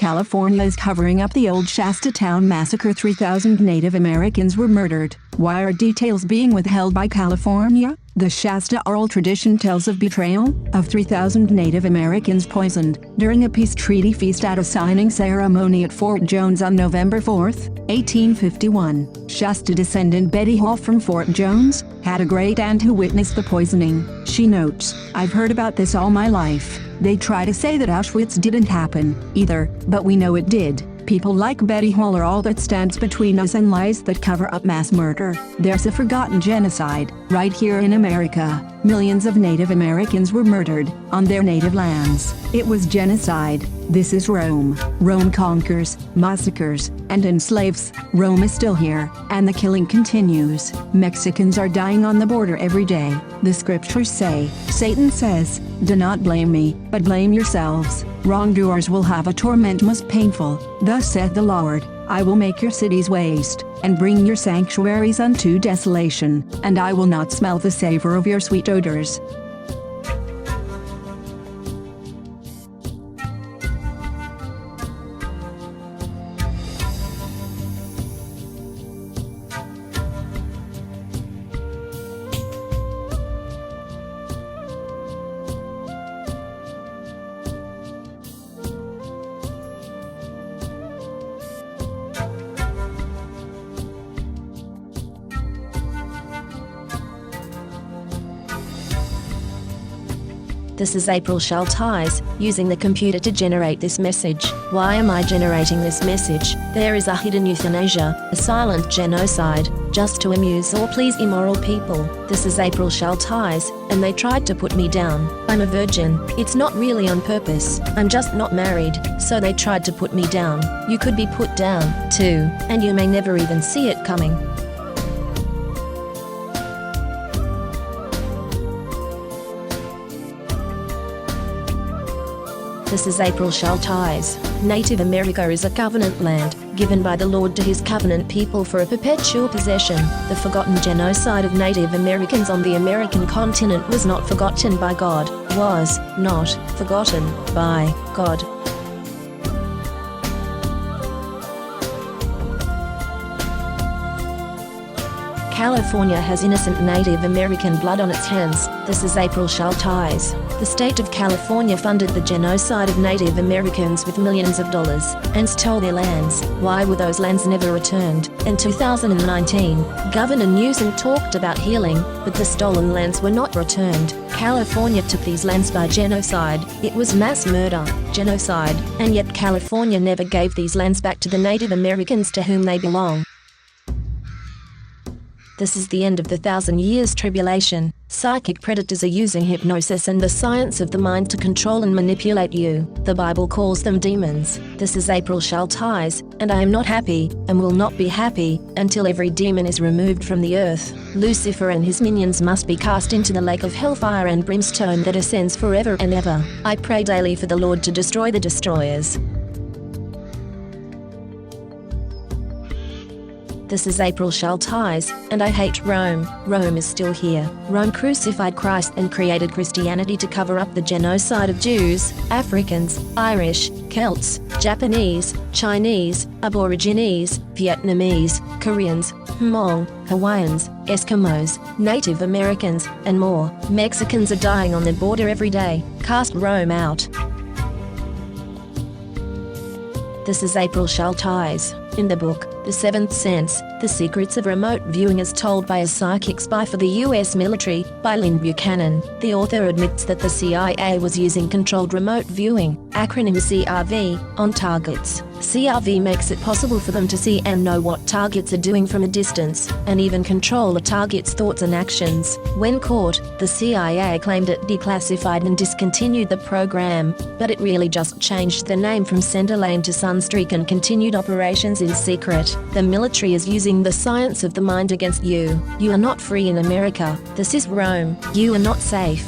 California is covering up the old Shasta town massacre. 3,000 Native Americans were murdered. Why are details being withheld by California? The Shasta oral tradition tells of betrayal of 3,000 Native Americans poisoned during a peace treaty feast at a signing ceremony at Fort Jones on November 4, 1851. Shasta descendant Betty Hall from Fort Jones had a great-aunt who witnessed the poisoning. She notes, "I've heard about this all my life. They try to say that Auschwitz didn't happen either, but we know it did. People like Betty Hall are all that stands between us and lies that cover up mass murder. There's a forgotten genocide, right here in America. Millions of Native Americans were murdered on their native lands. It was genocide. This is Rome. Rome conquers, massacres, and enslaves. Rome is still here, and the killing continues. Mexicans are dying on the border every day. The scriptures say, Satan says, 'Do not blame me, but blame yourselves. Wrongdoers will have a torment most painful. Thus saith the Lord, I will make your cities waste, and bring your sanctuaries unto desolation, and I will not smell the savor of your sweet odors.'" This is April Schulthies, using the computer to generate this message. Why am I generating this message? There is a hidden euthanasia, a silent genocide, just to amuse or please immoral people. This is April Schulthies, and they tried to put me down. I'm a virgin. It's not really on purpose. I'm just not married, so they tried to put me down. You could be put down, too, and you may never even see it coming. This is April Schulthies. Native America is a covenant land, given by the Lord to his covenant people for a perpetual possession. The forgotten genocide of Native Americans on the American continent was not forgotten by God, was not forgotten by God. California has innocent Native American blood on its hands. This is April Schulthies. The state of California funded the genocide of Native Americans with millions of dollars and stole their lands. Why were those lands never returned? In 2019, Governor Newsom talked about healing, but the stolen lands were not returned. California took these lands by genocide. It was mass murder, genocide, and yet California never gave these lands back to the Native Americans to whom they belong. This is the end of the 1,000 years tribulation. Psychic predators are using hypnosis and the science of the mind to control and manipulate you. The Bible calls them demons. This is April Schulthies, and I am not happy, and will not be happy, until every demon is removed from the earth. Lucifer and his minions must be cast into the lake of hellfire and brimstone that ascends forever and ever. I pray daily for the Lord to destroy the destroyers. This is April Schulthies, and I hate Rome. Rome is still here. Rome crucified Christ and created Christianity to cover up the genocide of Jews, Africans, Irish, Celts, Japanese, Chinese, Aborigines, Vietnamese, Koreans, Hmong, Hawaiians, Eskimos, Native Americans, and more. Mexicans are dying on the border every day. Cast Rome out. This is April Schulthies. In the book, The Seventh Sense, The Secrets of Remote Viewing as Told by a Psychic Spy for the U.S. Military, by Lynn Buchanan, the author admits that the CIA was using controlled remote viewing, acronym CRV, on targets. CRV makes it possible for them to see and know what targets are doing from a distance, and even control a target's thoughts and actions. When caught, the CIA claimed it declassified and discontinued the program, but it really just changed the name from Center Lane to Sunstreak and continued operations in secret. The military is using the science of the mind against you. You are not free in America. This is Rome. You are not safe.